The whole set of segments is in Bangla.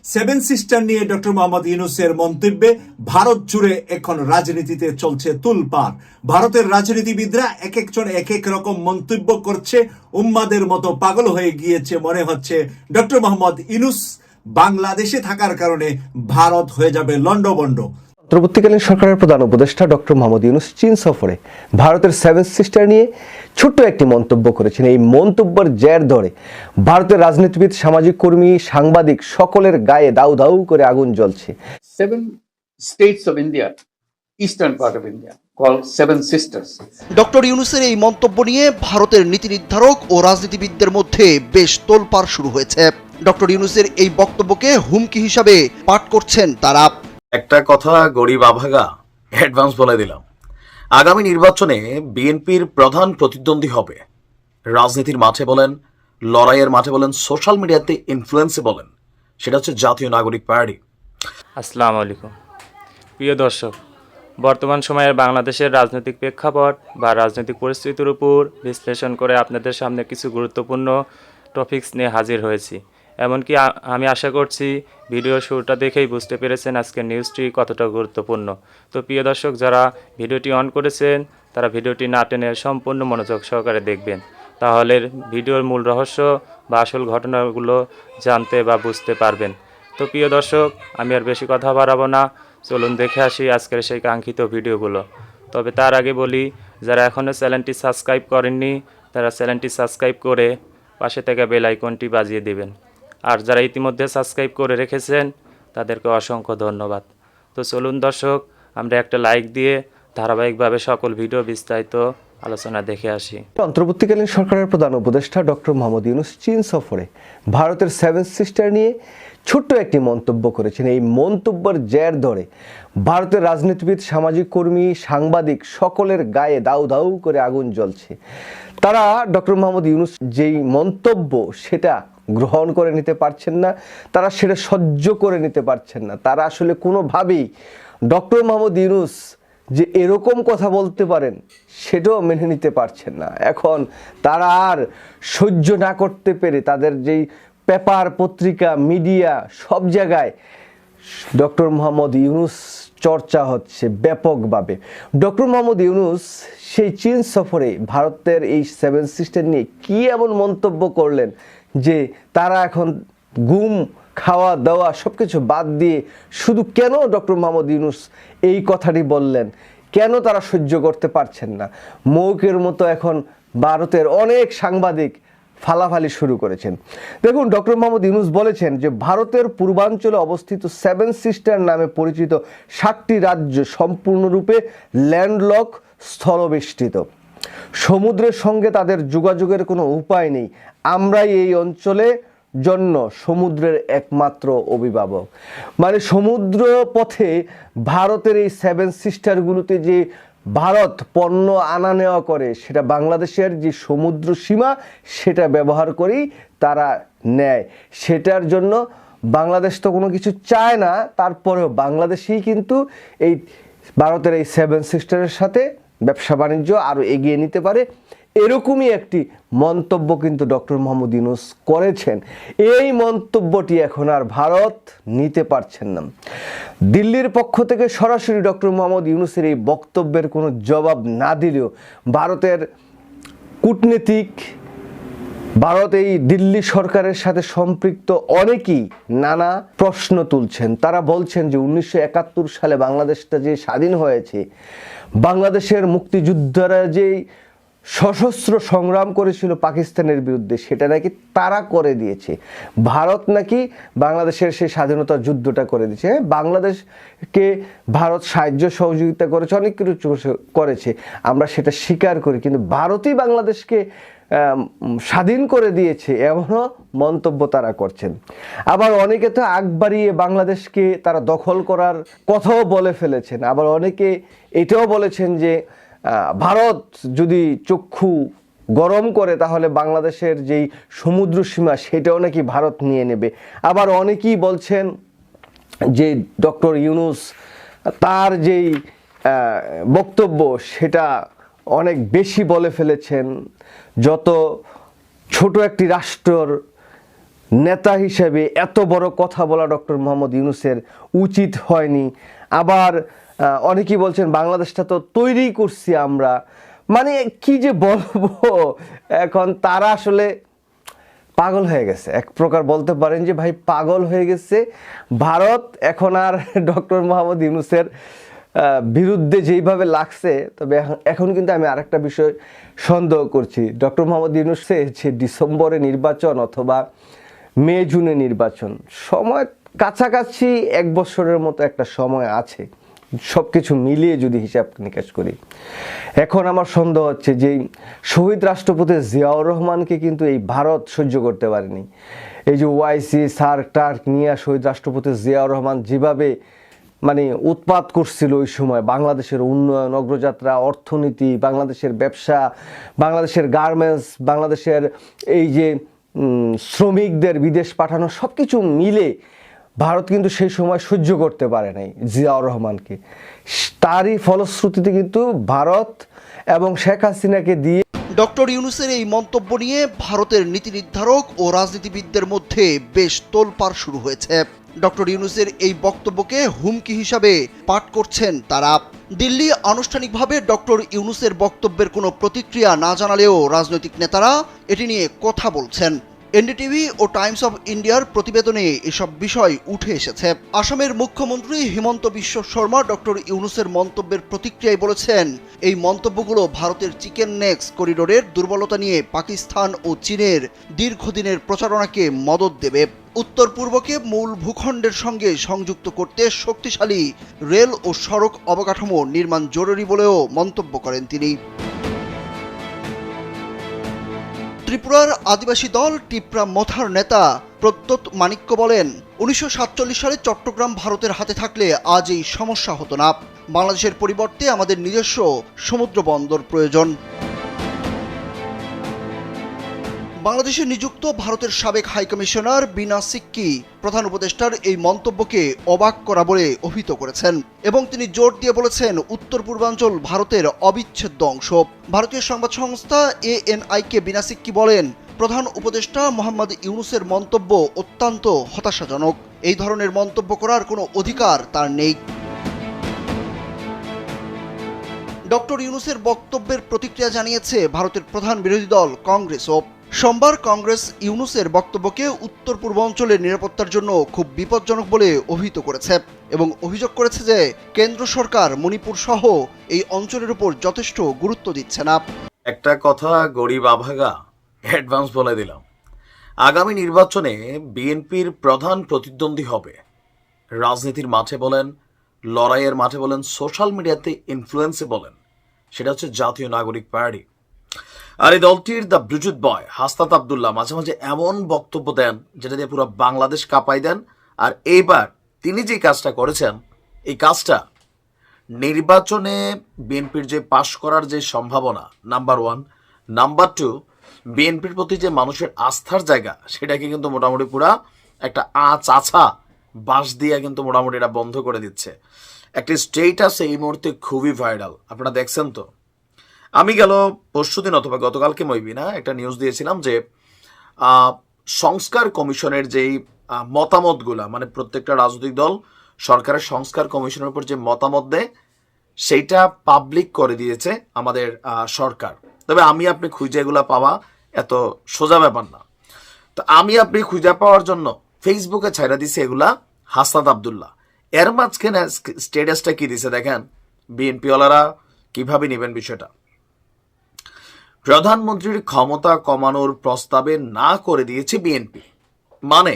সেভেন সিস্টার নিয়ে ডক্টর মোহাম্মদ ইউনূসের মন্তব্যে ভারত জুড়ে এখন রাজনীতিতে চলছে তুলপাড়। ভারতের রাজনীতিবিদরা এক একজন এক এক রকম মন্তব্য করছে, উম্মাদের মতো পাগল হয়ে গিয়েছে মনে হচ্ছে। ডক্টর মোহাম্মদ ইউনূস বাংলাদেশে থাকার কারণে ভারত হয়ে যাবে লন্ডভন্ড। অন্তর্বর্তীকালীন সরকারের প্রধান উপদেষ্টা ডক্টর মোহাম্মদ ইউনূস চীন সফরে ভারতের সেভেন সিস্টার নিয়ে ছোট্ট একটি মন্তব্য করেছেন। এই মন্তব্যের জের ধরে ভারতের রাজনীতিবিদ, সামাজিক কর্মী, সাংবাদিক সকলের গায়ে দাউ দাউ করে আগুন জ্বলছে। 7 states of India, eastern part of India, called Seven Sisters. Doctor ইউনূসের এই মন্তব্য নিয়ে ভারতের নীতি নির্ধারক ও রাজনীতিবিদদের মধ্যে বেশ তোলপাড় শুরু হয়েছে। ডক্টর ইউনূসের এই বক্তব্যকে হুমকি হিসাবে পাঠ করছেন তারা। একটা কথা গরিব আভাগা অ্যাডভান্স বলে দিলাম, আগামী নির্বাচনে বিএনপির প্রধান প্রতিদ্বন্দ্বী হবে। রাজনীতির মাঠে বলেন, লড়াইয়ের মাঠে বলেন, সোশ্যাল মিডিয়াতে ইনফ্লুয়েন্সে বলেন, সেটা হচ্ছে জাতীয় নাগরিক পার্টি। আসসালামু আলাইকুম প্রিয় দর্শক, বর্তমান সময়ের বাংলাদেশের রাজনৈতিক প্রেক্ষাপট বা রাজনৈতিক পরিস্থিতির উপর বিশ্লেষণ করে আপনাদের সামনে কিছু গুরুত্বপূর্ণ টপিকস নিয়ে হাজির হয়েছি। এমনকি আমি আশা করছি ভিডিও শুরুটা দেখেই বুঝতে পেরেছেন আজকের নিউজটি কতটা গুরুত্বপূর্ণ। তো প্রিয় দর্শক, যারা ভিডিওটি অন করেছেন তারা ভিডিওটি না টেনে সম্পূর্ণ মনোযোগ সহকারে দেখবেন, তাহলে ভিডিওর মূল রহস্য বা আসল ঘটনাগুলো জানতে বা বুঝতে পারবেন। তো প্রিয় দর্শক, আমি আর বেশি কথা বাড়াবো না, চলুন দেখে আসি আজকের সেই কাঙ্ক্ষিত ভিডিওগুলো। তবে তার আগে বলি, যারা এখনও চ্যানেলটি সাবস্ক্রাইব করেননি তারা চ্যানেলটি সাবস্ক্রাইব করে পাশে থাকা বেল আইকনটি বাজিয়ে দেবেন। আর যারা ইতিমধ্যে সাবস্ক্রাইব করে রেখেছেন তাদেরকে অসংখ্য ধন্যবাদ। তো চলুন দর্শক, আমরা একটা লাইক দিয়ে ধারাবাহিকভাবে সকল ভিডিও বিস্তারিত আলোচনা দেখে আসি। অন্তর্বর্তীকালীন সরকারের প্রধান উপদেষ্টা ডক্টর মোহাম্মদ ইউনূস চীন সফরে ভারতের সেভেন সিস্টার নিয়ে ছোট্ট একটি মন্তব্য করেছেন। এই মন্তব্যের জের ধরে ভারতের রাজনীতিবিদ, সামাজিক কর্মী, সাংবাদিক সকলের গায়ে দাউ দাউ করে আগুন জ্বলছে। তারা ডক্টর মোহাম্মদ ইউনূস যেই মন্তব্য সেটা গ্রহণ করে নিতে পারছেন না, তারা সেটা সহ্য করে নিতে পারছেন না। তারা আসলে কোনোভাবেই ডক্টর মোহাম্মদ ইউনূস যে এরকম কথা বলতে পারেন সেটাও মেনে নিতে পারছেন না। এখন তারা আর সহ্য না করতে পেরে তাদের যেই পেপার, পত্রিকা, মিডিয়া সব জায়গায় ডক্টর মোহাম্মদ ইউনূস চর্চা হচ্ছে ব্যাপকভাবে। ডক্টর মোহাম্মদ ইউনূস সেই চীন সফরে ভারতের এই সেভেন সিস্টার নিয়ে কী এমন মন্তব্য করলেন যে তারা এখন গুম, খাওয়া দাওয়া সব কিছু বাদ দিয়ে শুধু কেন ডক্টর মোহাম্মদ ইউনূস এই কথাটি বললেন, কেন তারা সহ্য করতে পারছেন না? মৌকের মতো এখন ভারতের অনেক সাংবাদিক ফালাফালি শুরু করেছেন। দেখুন, ডক্টর মোহাম্মদ ইউনূস বলেছেন যে ভারতের পূর্বাঞ্চলে অবস্থিত সেভেন সিস্টার নামে পরিচিত 7টি রাজ্য সম্পূর্ণরূপে ল্যান্ডলক, স্থলবেষ্টিত। সমুদ্রের সঙ্গে তাদের যোগাযোগের কোনো উপায় নেই। আমরাই এই অঞ্চলে জন্য সমুদ্রের একমাত্র অভিভাবক। মানে সমুদ্র পথে ভারতের এই সেভেন সিস্টারগুলোতে যে ভারত পণ্য আনা নেওয়া করে, সেটা বাংলাদেশের যে সমুদ্র সীমা সেটা ব্যবহার করেই তারা নেয়। সেটার জন্য বাংলাদেশ তো কোনো কিছু চায় না, তারপরেও বাংলাদেশেই কিন্তু এই ভারতের এই সেভেন সিস্টারের সাথে ব্যবসা বাণিজ্য আরও এগিয়ে নিতে পারে। এরকমই একটি মন্তব্য কিন্তু ডক্টর মোহাম্মদ ইউনূস করেছেন। এই মন্তব্যটি এখন আর ভারত নিতে পারছেন না। দিল্লির পক্ষ থেকে সরাসরি ডক্টর মোহাম্মদ ইউনূসের এই বক্তব্যের কোনো জবাব না দিলেও ভারতের কূটনীতিক, ভারত এই দিল্লি সরকারের সাথে সম্পৃক্ত অনেকেই নানা প্রশ্ন তুলছেন। তারা বলছেন যে 1971 সালে বাংলাদেশটা যে স্বাধীন হয়েছে, বাংলাদেশের মুক্তিযোদ্ধারা যেই সশস্ত্র সংগ্রাম করেছিল পাকিস্তানের বিরুদ্ধে, সেটা নাকি তারা করে দিয়েছে। ভারত নাকি বাংলাদেশের সেই স্বাধীনতা যুদ্ধটা করে দিয়েছে। বাংলাদেশকে ভারত সাহায্য সহযোগিতা করেছে, অনেক কিছু করেছে, আমরা সেটা স্বীকার করি, কিন্তু ভারতই বাংলাদেশকে স্বাধীন করে দিয়েছে এমনও মন্তব্য তারা করছেন। আবার অনেকে তো আগ বাড়িয়ে বাংলাদেশকে তারা দখল করার কথাও বলে ফেলেছেন। আবার অনেকে এটাও বলেছেন যে ভারত যদি চক্ষু গরম করে তাহলে বাংলাদেশের যেই সমুদ্র সীমা সেটাও নাকি ভারত নিয়ে নেবে। আবার অনেকেই বলছেন যে ডক্টর ইউনূস তার যেই বক্তব্য সেটা অনেক বেশি বলে ফেলেছেন। যত ছোট একটি রাষ্ট্রর নেতা হিসেবে এত বড় কথা বলা ডক্টর মোহাম্মদ ইউনূসের উচিত হয়নি। আবার অনেকেই বলছেন বাংলাদেশটা তো তৈরি করছি আমরা, মানে কি যে বলবো, এখন তারা আসলে পাগল হয়ে গেছে, এক প্রকার বলতে পারেন যে ভাই পাগল হয়ে গেছে ভারত। এখন আর ডক্টর মোহাম্মদ ইউনূসের বিরুদ্ধে যেইভাবে লাগছে, তবে এখন কিন্তু আমি আরেকটা বিষয় সন্দেহ করছি, ডক্টর মোহাম্মদ ইউনূসের যে ডিসেম্বরে নির্বাচন অথবা মে জুনে নির্বাচন, সময় কাছাকাছি 1 বছরের মতো একটা সময় আছে সব কিছু মিলিয়ে যদি হিসাব নিকাশ করি। এখন আমার সন্দেহ হচ্ছে যে শহীদ রাষ্ট্রপতি জিয়াউর রহমানকে কিন্তু এই ভারত সহ্য করতে পারেনি। এই যে ওআইসি সার্ক টার্ক নিয়ে শহীদ রাষ্ট্রপতি জিয়াউর রহমান যেভাবে মানে উৎপাত করছিল ওই সময়, বাংলাদেশের উন্নয়ন, অগ্রযাত্রা, অর্থনীতি, বাংলাদেশের ব্যবসা, বাংলাদেশের গার্মেন্টস, বাংলাদেশের এই যে শ্রমিকদের বিদেশ পাঠানো, সব কিছু মিলে ভারত কিন্তু সেই সময় সহ্য করতে পারে নাই জিয়াউর রহমানকে। তারই ফলশ্রুতিতে কিন্তু ভারত এবং শেখ হাসিনাকে দিয়ে ডক্টর ইউনূসের এই মন্তব্য নিয়ে ভারতের নীতি নির্ধারক ও রাজনীতিবিদদের মধ্যে বেশ তোলপাড় শুরু হয়েছে। ডক্টর ইউনূসের এই বক্তব্যকে হুমকি হিসাবে পাঠ করছেন তারা। দিল্লি আনুষ্ঠানিকভাবে ডক্টর ইউনূসের বক্তব্যের কোনো প্রতিক্রিয়া না জানালেও রাজনৈতিক নেতারা এটি নিয়ে কথা বলছেন। এনডিটিভি ও টাইমস অফ ইন্ডিয়ার প্রতিবেদনে এসব বিষয় উঠে এসেছে। আসামের মুখ্যমন্ত্রী হিমন্ত বিশ্ব শর্মা ডক্টর ইউনূসের মন্তব্যের প্রতিক্রিয়ায় বলেছেন, এই মন্তব্যগুলো ভারতের চিকেন নেক্স করিডোরের দুর্বলতা নিয়ে পাকিস্তান ও চীনের দীর্ঘদিনের প্রচারণাকে মদদ দেবে। উত্তর পূর্বকে মূল ভূখণ্ডের সঙ্গে সংযুক্ত করতে শক্তিশালী রেল ও সড়ক অবকাঠামো নির্মাণ জরুরি বলেও মন্তব্য করেন তিনি। ত্রিপুরার আদিবাসী দল টিপ্রা মথার নেতা প্রদ্যোৎ মাণিক্য বলেন, 1947 সালে চট্টগ্রাম ভারতের হাতে থাকলে আজ এই সমস্যা হতো না। বাংলাদেশের পরিবর্তে আমাদের নিজস্ব সমুদ্র বন্দর প্রয়োজন। বাংলাদেশে নিযুক্ত ভারতের সাবেক হাইকমিশনার বিনা সিক্কি প্রধান উপদেষ্টার এই মন্তব্যকে অবাক করা বলে অভিহিত করেছেন এবং তিনি জোর দিয়ে বলেছেন, উত্তর পূর্বাঞ্চল ভারতের অবিচ্ছেদ্য অংশ। ভারতীয় সংবাদ সংস্থা ANI-কে বিনা সিক্কি বলেন, প্রধান উপদেষ্টা মোহাম্মদ ইউনূসের মন্তব্য অত্যন্ত হতাশাজনক। এই ধরনের মন্তব্য করার কোনো অধিকার তার নেই। ডক্টর ইউনূসের বক্তব্যের প্রতিক্রিয়া জানিয়েছে ভারতের প্রধান বিরোধী দল কংগ্রেসও। সোমবার কংগ্রেস ইউনূসের বক্তব্যকে উত্তর পূর্বাঞ্চলের নিরাপত্তার জন্য খুব বিপজ্জনক বলে অভিহিত করেছে এবং অভিযোগ করেছে যে কেন্দ্র সরকার মণিপুর সহ এই অঞ্চলের উপর যথেষ্ট গুরুত্ব দিচ্ছে না। একটা কথা গরিব আভাগা অ্যাডভান্স বলে দিলাম, আগামী নির্বাচনে বিএনপির প্রধান প্রতিদ্বন্দ্বী হবে। রাজনীতির মাঠে বলেন, লড়াইয়ের মাঠে বলেন, সোশ্যাল মিডিয়াতে ইনফ্লুয়েন্সে বলেন, সেটা হচ্ছে জাতীয় নাগরিক পার্টি। আর এই দলটির দ্য ব্লুটুথ বয় হাসনাত আবদুল্লাহ মাঝে মাঝে এমন বক্তব্য দেন যেটা দিয়ে পুরো বাংলাদেশ কাঁপাই দেন। আর এইবার তিনি যে কাজটা করেছেন, এই কাজটা নির্বাচনে বিএনপির যে পাশ করার যে সম্ভাবনা, নাম্বার 1, নাম্বার 2, বিএনপির প্রতি যে মানুষের আস্থার জায়গা, সেটাকে কিন্তু মোটামুটি পুরা একটা আছা বাঁশ দিয়ে কিন্তু মোটামুটি এটা বন্ধ করে দিচ্ছে। একটি স্টেটাস এই মুহূর্তে খুবই ভাইরাল, আপনারা দেখছেন তো। আমি গেল পরশুদিন অথবা গতকালকে মইবি না একটা নিউজ দিয়েছিলাম যে সংস্কার কমিশনের যেই মতামতগুলা, মানে প্রত্যেকটা রাজনৈতিক দল সরকারের সংস্কার কমিশনের উপর যে মতামত দেয় সেইটা পাবলিক করে দিয়েছে আমাদের সরকার। তবে আমি আপনি খুঁজে এগুলা পাওয়া এত সোজা ব্যাপার না। তো আমি আপনি খুঁজে পাওয়ার জন্য ফেসবুকে ছাইরা দিছে এগুলা হাসনাত আবদুল্লাহ। এর মাঝখানে স্টেটাসটা কি দিছে দেখেন, বিএনপিওয়ালারা কিভাবে নেবেন বিষয়টা। প্রধানমন্ত্রীর ক্ষমতা কমানোর প্রস্তাবে না করে দিয়েছে বিএনপি, মানে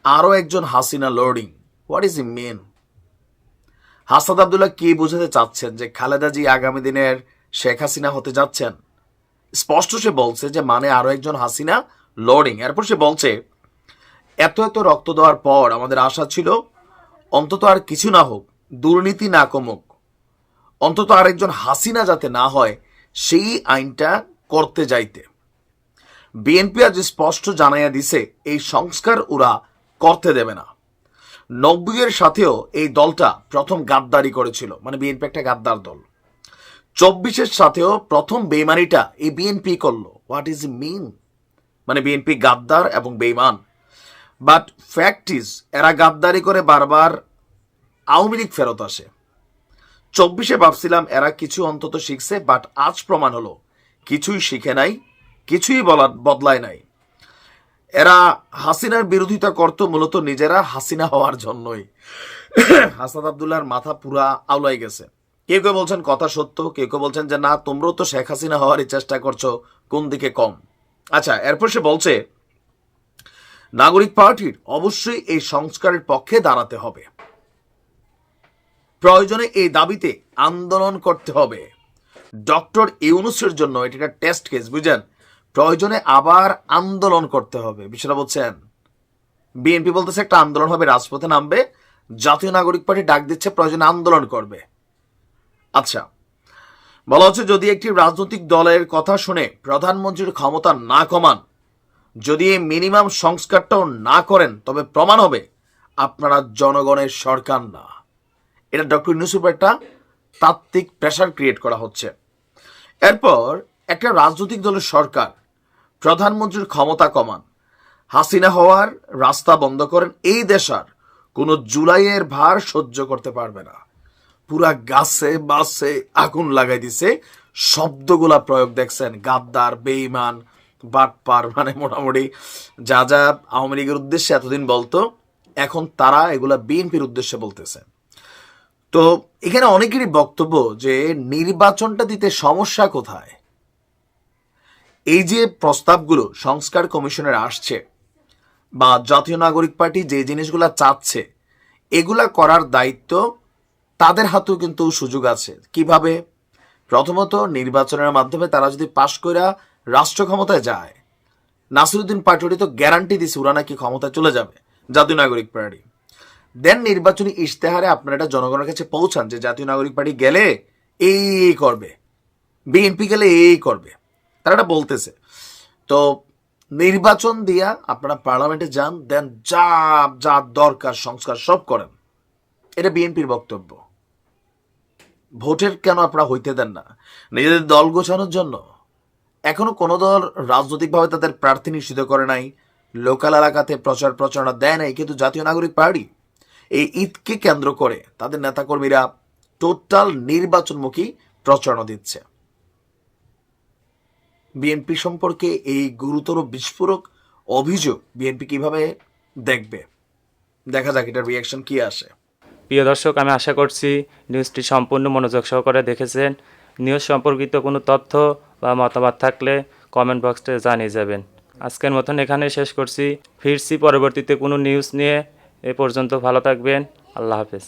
আরো একজন হাসিনা লোডিং। হোয়াট ইজ ই মিন? হাসনাত আবদুল্লাহ কি বুঝাতে চাচ্ছেন যে খালেদা জি আগামী দিনের শেখ হাসিনা হতে যাচ্ছেন? স্পষ্ট সে বলছে যে মানে আরো একজন হাসিনা লোডিং। এরপর সে বলছে, এত এত রক্ত দেওয়ার পর আমাদের আশা ছিল অন্তত আর কিছু না হোক, দুর্নীতি না কমুক, অন্তত আরেকজন হাসিনা যাতে না হয় সেই আইনটা করতে যাইতে। বিএনপি আজ স্পষ্ট জানাইয়া দিছে এই সংস্কার ওরা করতে দেবে না। 90-এর সাথেও এই দলটা প্রথম গাদ্দারি করেছিল, মানে বিএনপি একটা গাদ্দার দল। 24-এর সাথেও প্রথম বেইমানিটা এই বিএনপি করলো। What is mean? মানে বিএনপি গাদ্দার এবং বেইমান। বাট ফ্যাক্ট ইজ এরা গাদ্দারি করে বারবার আওয়ামী লীগ ফেরত আসে। 24-এ ভাবছিলাম এরা কিছু অন্তত শিখছে, বাট আজ প্রমাণ হলো কিছুই শিখে নাই, কিছুই বদলায় নাই। এরা হাসিনার বিরোধিতা করত মূলত নিজেরা হাসিনা হওয়ার জন্যই। হাসনাত আব্দুল্লাহর মাথা পুরা আউলাই গেছে। কেউ কেউ বলছেন কথা সত্য, কেউ কেউ বলছেন যে না তোমরাও তো শেখ হাসিনা হওয়ারই চেষ্টা করছো, কোন দিকে কম। আচ্ছা, এরপর সে বলছে নাগরিক পার্টির অবশ্যই এই সংস্কারের পক্ষে দাঁড়াতে হবে, প্রয়োজনে এই দাবিতে আন্দোলন করতে হবে। ডক্টর ইউনূসের জন্য এটা একটা টেস্ট কেস, বুঝলেন? প্রয়োজনে আবার আন্দোলন করতে হবে, বিষয়টা বলছেন। বিএনপি বলতেছে একটা আন্দোলন হবে, রাজপথে নামবে, জাতীয় নাগরিক পার্টি ডাক দিচ্ছে প্রয়োজনে আন্দোলন করবে। আচ্ছা, বলা হচ্ছে যদি একটি রাজনৈতিক দলের কথা শুনে প্রধানমন্ত্রীর ক্ষমতা না কমান, যদি এই মিনিমাম সংস্কারটাও না করেন, তবে প্রমাণ হবে আপনারা জনগণের সরকার না। এটা ডক্টর ইউনূসের উপর একটা তাত্ত্বিক প্রেশার ক্রিয়েট করা হচ্ছে। এরপর একটা রাজনৈতিক দলের সরকার প্রধানমন্ত্রীর ক্ষমতা কমান, হাসিনা হওয়ার রাস্তা বন্ধ করেন, এই দেশার কোনো জুলাইয়ের ভার সহ্য করতে পারবে না। পুরা গাছে বাসে আগুন লাগাই দিছে। শব্দগুলা প্রয়োগ দেখছেন, গাদ্দার, বেঈমান, বাটপার, মানে মোটামুটি যা যা আওয়ামী লীগের উদ্দেশ্যে এতদিন বলতো, এখন তারা এগুলা বিএনপির উদ্দেশ্যে বলতেছে। তো এখানে অনেকেরই বক্তব্য যে নির্বাচনটা দিতে সমস্যা কোথায়? এই যে প্রস্তাবগুলো সংস্কার কমিশনের আসছে বা জাতীয় নাগরিক পার্টি যে জিনিসগুলা চাচ্ছে, এগুলা করার দায়িত্ব তাদের হাতেও কিন্তু সুযোগ আছে। কিভাবে? প্রথমত নির্বাচনের মাধ্যমে তারা যদি পাশ কইরা রাষ্ট্র ক্ষমতায় যায়, নাসিরুদ্দিন পাটোয়ারি তো গ্যারান্টি দিছে ওরা নাকি ক্ষমতায় চলে যাবে, জাতীয় নাগরিক পার্টি। দেন নির্বাচনী ইশতেহারে আপনারা এটা জনগণের কাছে পৌঁছান যে জাতীয় নাগরিক পার্টি গেলে এই করবে, বিএনপি গেলে এই করবে, তারা এটা বলতেছে। তো নির্বাচন দিয়া আপনারা পার্লামেন্টে যান, দেন যা যা দরকার সংস্কার সব করেন। এটা বিএনপির বক্তব্য। ভোটের কেন আপনারা হইতে দেন না? নিজেদের দল গোছানোর জন্য। এখনো কোনো দল রাজনৈতিকভাবে তাদের প্রার্থী নিশ্চিত করে নাই, লোকাল এলাকাতে প্রচারণা দেয় নাই, কিন্তু জাতীয় নাগরিক পার্টি এই ঈদকে কেন্দ্র করে তাদের নেতাকর্মীরা টোটাল নির্বাচনমুখী প্রচারণা দিচ্ছে। বিএনপি সম্পর্কে এই গুরুতর বিস্ফোরক অভিযোগ বিএনপি কিভাবে দেখবে? দেখা যাক এটার রিয়াকশন কি আসে। প্রিয় দর্শক, আমি আশা করছি নিউজটি সম্পূর্ণ মনোযোগ সহকারে দেখেছেন। নিউজ সম্পর্কিত কোনো তথ্য বা মতামত থাকলে কমেন্ট বক্সে জানিয়ে যাবেন। আজকের মতন এখানে শেষ করছি, ফিরছি পরবর্তীতে কোনো নিউজ নিয়ে। এ পর্যন্ত ভালো থাকবেন, আল্লাহ হাফেজ।